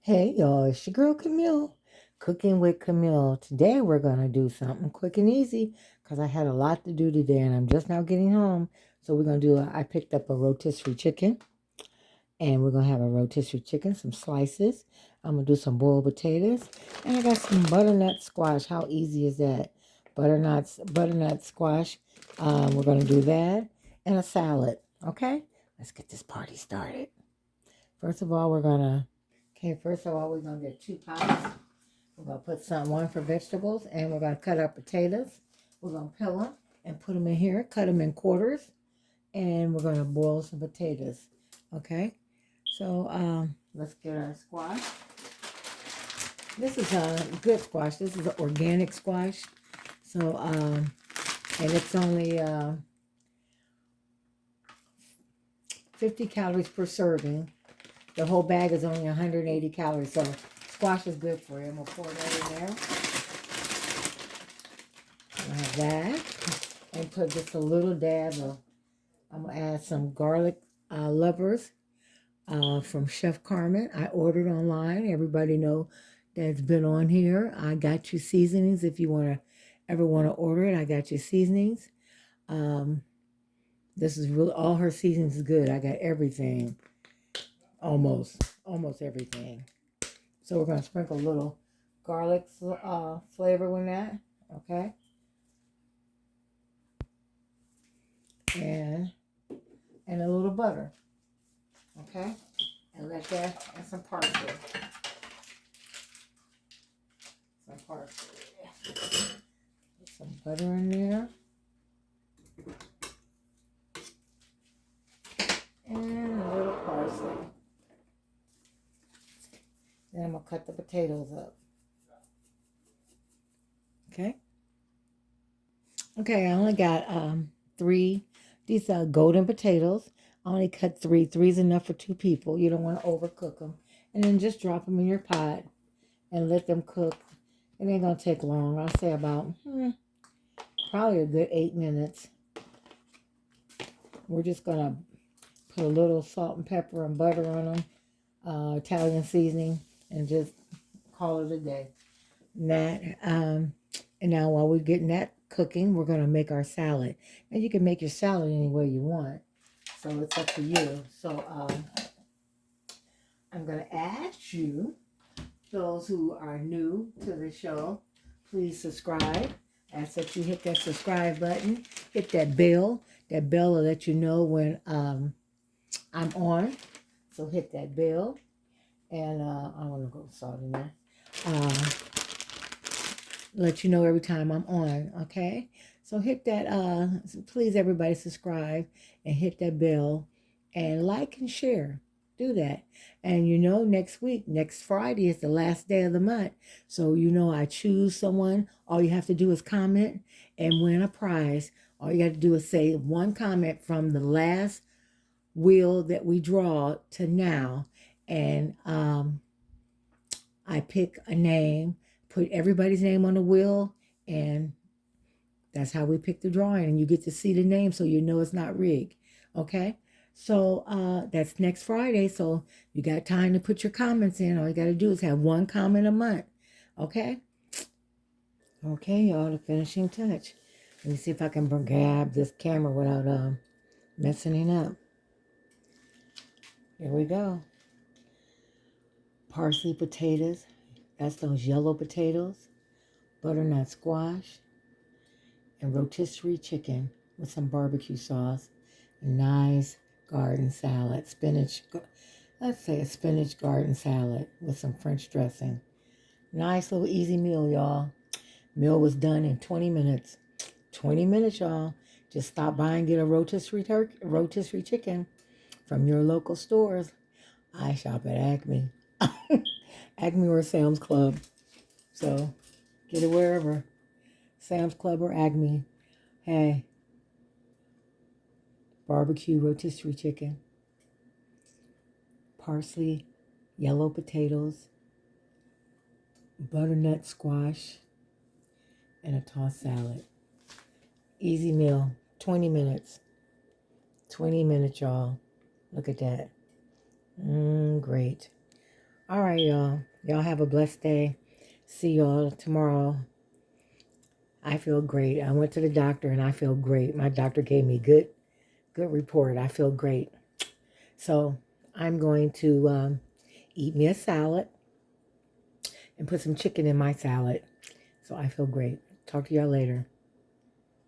Hey y'all, it's your girl Camille, cooking with Camille. Today we're gonna do something quick and easy because I had a lot to do today and I'm just now getting home. So we're gonna do. I picked up a rotisserie chicken and we're gonna have a rotisserie chicken, some slices. I'm gonna do some boiled potatoes and I got some butternut squash. How easy is that? Butternut squash. We're gonna do that and a salad. Okay, let's get this party started. First of all, we're gonna get 2 pots. We're gonna put one for vegetables, and we're gonna cut our potatoes. We're gonna peel them and put them in here, cut them in quarters, and we're gonna boil some potatoes. Okay, so let's get our squash. This is a good squash. This is an organic squash. So and it's only 50 calories per serving. The whole bag is only 180 calories, so squash is good for you. I'm gonna pour that in there. Like that, and put just a little dab of. I'm gonna add some garlic lovers from Chef Carmen. I ordered online. Everybody know that's been on here. I got you seasonings if you ever want to order it. I got you seasonings. This is really all her seasonings is good. I got everything, almost everything. So we're gonna sprinkle a little garlic flavor in that. Okay. And a little butter, okay? And let that, and some parsley. Put some butter in there. And a little parsley. Then I'm gonna cut the potatoes up. Okay? Okay, I only got 3. These are golden potatoes. I only cut 3. 3 is enough for 2 people. You don't want to overcook them. And then just drop them in your pot and let them cook. It ain't gonna take long. I'll say about probably a good 8 minutes. We're just gonna put a little salt and pepper and butter on them, Italian seasoning, and just call it a day. And now while we're getting that cooking, we're gonna make our salad. And you can make your salad any way you want, so it's up to you. So I'm gonna ask you, those who are new to the show, please subscribe. Ask that you hit that subscribe button, hit that bell. That bell will let you know when I'm on. So hit that bell. And I want to go salt in there. Let you know every time I'm on, okay? So hit that, please everybody subscribe and hit that bell and like and share. Do that. And next Friday is the last day of the month. So I choose someone. All you have to do is comment and win a prize. All you got to do is say one comment from the last wheel that we draw to now. And I pick a name, put everybody's name on the wheel, and that's how we pick the drawing. And you get to see the name so you know it's not rigged. Okay? So that's next Friday. So you got time to put your comments in. All you got to do is have one comment a month. Okay? Okay, y'all, the finishing touch. Let me see if I can grab this camera without messing it up. Here we go. Parsley potatoes. That's those yellow potatoes. Butternut squash. And rotisserie chicken with some barbecue sauce. A nice garden salad. Let's say a spinach garden salad with some French dressing. Nice little easy meal, y'all. Meal was done in 20 minutes. 20 minutes, y'all. Just stop by and get a rotisserie chicken from your local stores. I shop at Acme. Acme or Sam's Club. So get it wherever. Sam's Club or Acme. Hey. Barbecue rotisserie chicken. Parsley, yellow potatoes, butternut squash, and a tossed salad. Easy meal. 20 minutes. 20 minutes, y'all. Look at that. Great. All right, y'all. Y'all have a blessed day. See y'all tomorrow. I feel great. I went to the doctor and I feel great. My doctor gave me good report. I feel great. So I'm going to eat me a salad and put some chicken in my salad. So I feel great. Talk to y'all later.